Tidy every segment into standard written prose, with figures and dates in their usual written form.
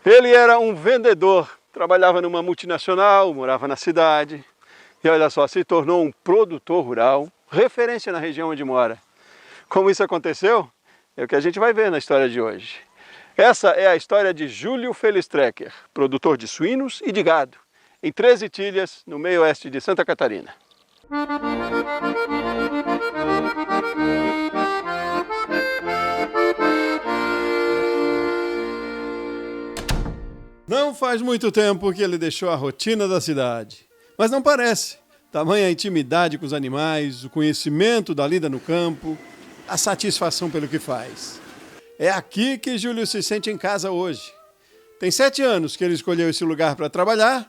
Ele era um vendedor, trabalhava numa multinacional, morava na cidade e olha só, se tornou um produtor rural, referência na região onde mora. Como isso aconteceu? É o que a gente vai ver na história de hoje. Essa é a história de Júlio Felistrecker, produtor de suínos e de gado, em 13 Tilhas, no meio oeste de Santa Catarina. Não faz muito tempo que ele deixou a rotina da cidade, mas não parece. Tamanha intimidade com os animais, o conhecimento da lida no campo, a satisfação pelo que faz. É aqui que Júlio se sente em casa hoje. Tem 7 anos que ele escolheu esse lugar para trabalhar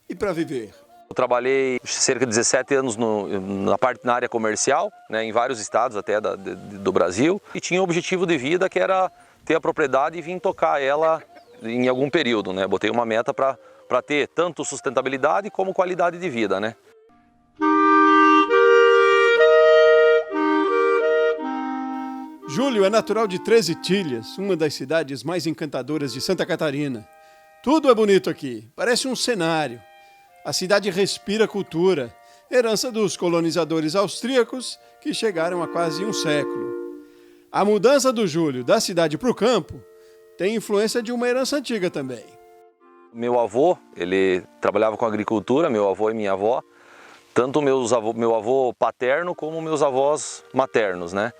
e para viver. Eu trabalhei cerca de 17 anos na área comercial, né, em vários estados até do Brasil, e tinha um objetivo de vida que era ter a propriedade e vir tocar ela em algum período, né? Botei uma meta para ter tanto sustentabilidade como qualidade de vida, né? Júlio é natural de 13 Tilhas, uma das cidades mais encantadoras de Santa Catarina. Tudo é bonito aqui, parece um cenário. A cidade respira cultura, herança dos colonizadores austríacos que chegaram há quase um século. A mudança do Júlio da cidade para o campo tem influência de uma herança antiga também. Meu avô, ele trabalhava com agricultura, meu avô e minha avó, tanto meu avô paterno como meus avós maternos, né?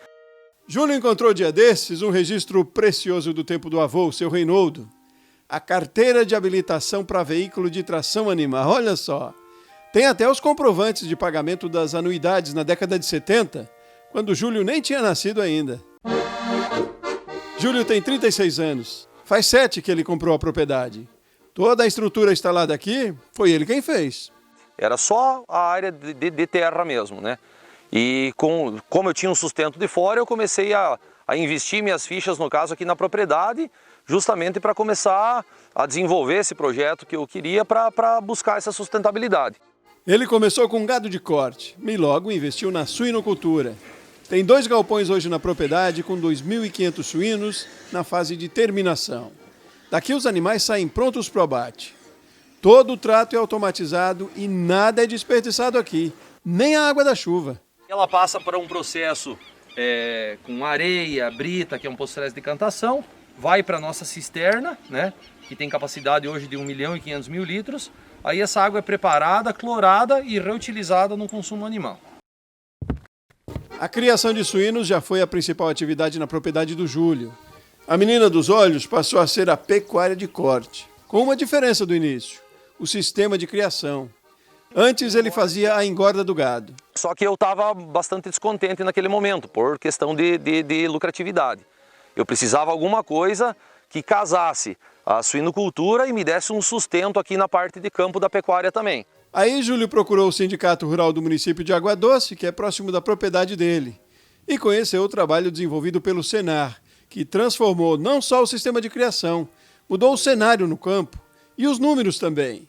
Júlio encontrou dia desses um registro precioso do tempo do avô, seu Reinoldo. A carteira de habilitação para veículo de tração animal, olha só. Tem até os comprovantes de pagamento das anuidades na década de 70, quando Júlio nem tinha nascido ainda. Júlio tem 36 anos, faz 7 que ele comprou a propriedade. Toda a estrutura instalada aqui, foi ele quem fez. Era só a área de terra mesmo, né? E como eu tinha um sustento de fora, eu comecei a investir minhas fichas, no caso aqui na propriedade, justamente para começar a desenvolver esse projeto que eu queria para buscar essa sustentabilidade. Ele começou com gado de corte e logo investiu na suinocultura. Tem 2 galpões hoje na propriedade com 2.500 suínos na fase de terminação. Daqui os animais saem prontos para o abate. Todo o trato é automatizado e nada é desperdiçado aqui, nem a água da chuva. Ela passa por um processo com areia, brita, que é um processo de decantação, vai para a nossa cisterna, né, que tem capacidade hoje de 1.500.000 litros. Aí essa água é preparada, clorada e reutilizada no consumo animal. A criação de suínos já foi a principal atividade na propriedade do Júlio. A menina dos olhos passou a ser a pecuária de corte, com uma diferença do início: o sistema de criação. Antes ele fazia a engorda do gado. Só que eu estava bastante descontente naquele momento, por questão de lucratividade. Eu precisava de alguma coisa que casasse a suinocultura e me desse um sustento aqui na parte de campo da pecuária também. Aí Júlio procurou o Sindicato Rural do município de Água Doce, que é próximo da propriedade dele, e conheceu o trabalho desenvolvido pelo Senar, que transformou não só o sistema de criação, mudou o cenário no campo e os números também.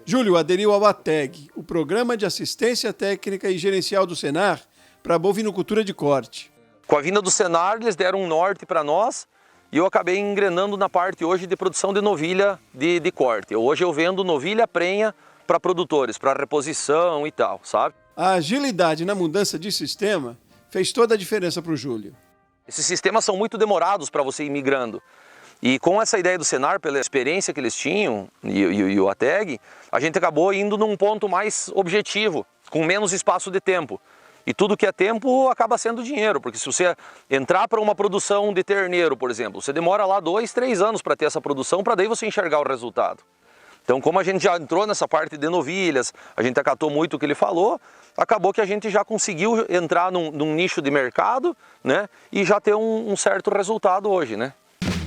Júlio aderiu ao ATEG, o Programa de Assistência Técnica e Gerencial do Senar para a bovinocultura de corte. Com a vinda do Senar, eles deram um norte para nós e eu acabei engrenando na parte hoje de produção de novilha de corte. Hoje eu vendo novilha prenha para produtores, para reposição e tal, sabe? A agilidade na mudança de sistema fez toda a diferença para o Júlio. Esses sistemas são muito demorados para você ir migrando. E com essa ideia do Senar, pela experiência que eles tinham e o ATEG, a gente acabou indo num ponto mais objetivo, com menos espaço de tempo. E tudo que é tempo acaba sendo dinheiro, porque se você entrar para uma produção de terneiro, por exemplo, você demora lá 2, 3 anos para ter essa produção, para daí você enxergar o resultado. Então, como a gente já entrou nessa parte de novilhas, a gente acatou muito o que ele falou, acabou que a gente já conseguiu entrar num nicho de mercado, né, e já ter um certo resultado hoje, né?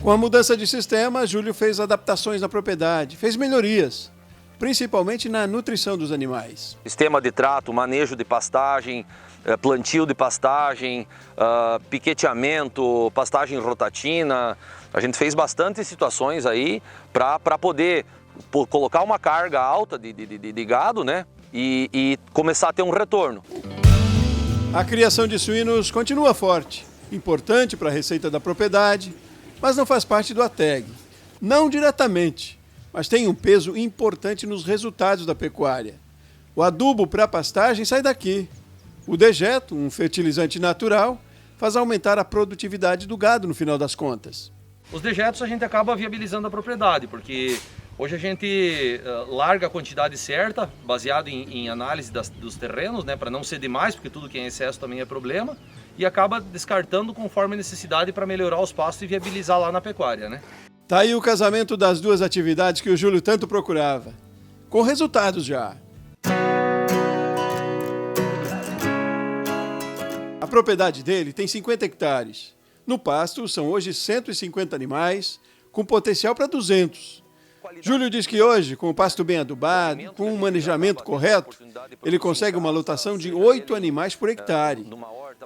Com a mudança de sistema, Júlio fez adaptações na propriedade, fez melhorias, principalmente na nutrição dos animais. Sistema de trato, manejo de pastagem, plantio de pastagem, piqueteamento, pastagem rotatina. A gente fez bastante situações aí para poder colocar uma carga alta de gado, né, e começar a ter um retorno. A criação de suínos continua forte, importante para a receita da propriedade, mas não faz parte do ATEG. Não diretamente, mas tem um peso importante nos resultados da pecuária. O adubo para a pastagem sai daqui. O dejeto, um fertilizante natural, faz aumentar a produtividade do gado no final das contas. Os dejetos a gente acaba viabilizando a propriedade, porque hoje a gente larga a quantidade certa, baseado em análise dos terrenos, né, para não ser demais, porque tudo que é em excesso também é problema, e acaba descartando conforme a necessidade para melhorar os pastos e viabilizar lá na pecuária, né? Tá aí o casamento das duas atividades que o Júlio tanto procurava, com resultados já. A propriedade dele tem 50 hectares. No pasto são hoje 150 animais, com potencial para 200. Júlio diz que hoje, com o pasto bem adubado, com um manejamento correto, ele consegue uma lotação de 8 animais por hectare.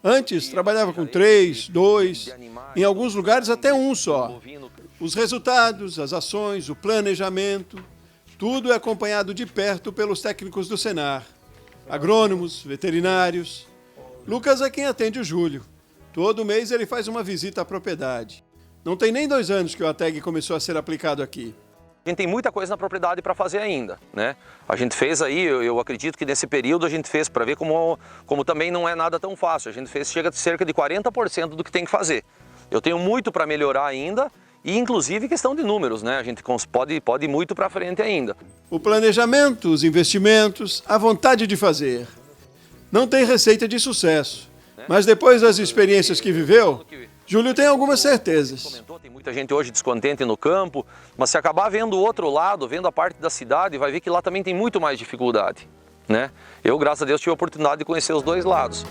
Antes, trabalhava com 3, 2, em alguns lugares até um só. Os resultados, as ações, o planejamento, tudo é acompanhado de perto pelos técnicos do Senar, agrônomos, veterinários. Lucas é quem atende o Júlio. Todo mês ele faz uma visita à propriedade. Não tem nem 2 anos que o ATEG começou a ser aplicado aqui. A gente tem muita coisa na propriedade para fazer ainda, né? A gente fez aí, eu acredito que nesse período a gente fez para ver como também não é nada tão fácil. A gente fez cerca de 40% do que tem que fazer. Eu tenho muito para melhorar ainda e inclusive questão de números, né? A gente pode ir muito para frente ainda. O planejamento, os investimentos, a vontade de fazer. Não tem receita de sucesso, mas depois das experiências que viveu, Júlio tem algumas certezas. Tem muita gente hoje descontente no campo, mas se acabar vendo o outro lado, vendo a parte da cidade, vai ver que lá também tem muito mais dificuldade, né? Eu, graças a Deus, tive a oportunidade de conhecer os dois lados.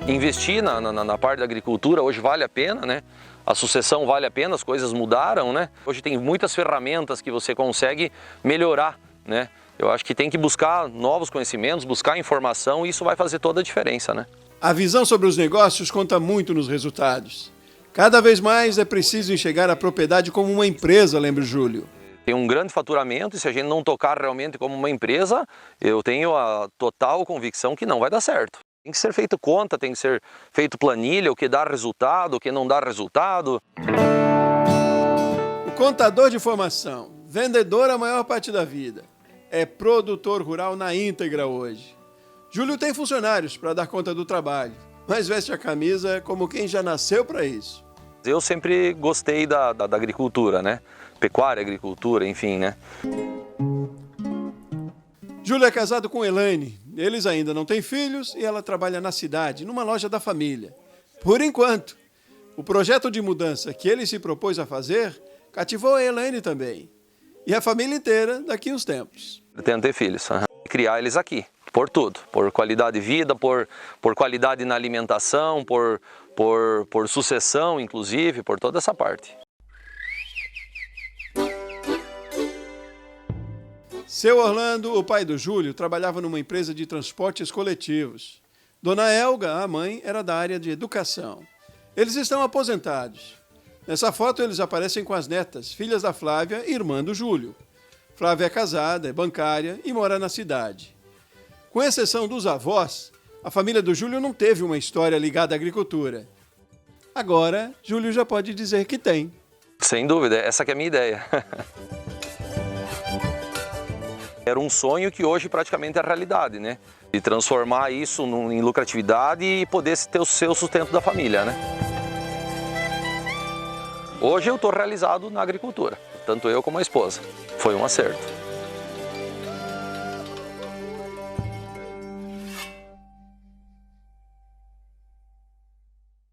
Investir na parte da agricultura hoje vale a pena, né? A sucessão vale a pena, as coisas mudaram, né? Hoje tem muitas ferramentas que você consegue melhorar, né? Eu acho que tem que buscar novos conhecimentos, buscar informação e isso vai fazer toda a diferença, né? A visão sobre os negócios conta muito nos resultados. Cada vez mais é preciso enxergar a propriedade como uma empresa, lembra o Júlio. Tem um grande faturamento e se a gente não tocar realmente como uma empresa, eu tenho a total convicção que não vai dar certo. Tem que ser feito conta, tem que ser feito planilha, o que dá resultado, o que não dá resultado. O contador de formação, vendedor a maior parte da vida, é produtor rural na íntegra hoje. Júlio tem funcionários para dar conta do trabalho, mas veste a camisa como quem já nasceu para isso. Eu sempre gostei da agricultura, né? Pecuária, agricultura, enfim, né? Júlio é casado com Elaine. Eles ainda não têm filhos e ela trabalha na cidade, numa loja da família. Por enquanto, o projeto de mudança que ele se propôs a fazer cativou a Elaine também. E a família inteira daqui uns tempos. Pretendo ter filhos, criar eles aqui, por tudo. Por qualidade de vida, por qualidade na alimentação, por sucessão, inclusive, por toda essa parte. Seu Orlando, o pai do Júlio, trabalhava numa empresa de transportes coletivos. Dona Elga, a mãe, era da área de educação. Eles estão aposentados. Nessa foto eles aparecem com as netas, filhas da Flávia, irmã do Júlio. Flávia é casada, é bancária e mora na cidade. Com exceção dos avós, a família do Júlio não teve uma história ligada à agricultura. Agora, Júlio já pode dizer que tem. Sem dúvida, essa que é a minha ideia. Era um sonho que hoje praticamente é realidade, né? De transformar isso em lucratividade e poder ter o seu sustento da família, né? Hoje eu estou realizado na agricultura, tanto eu como a esposa. Foi um acerto.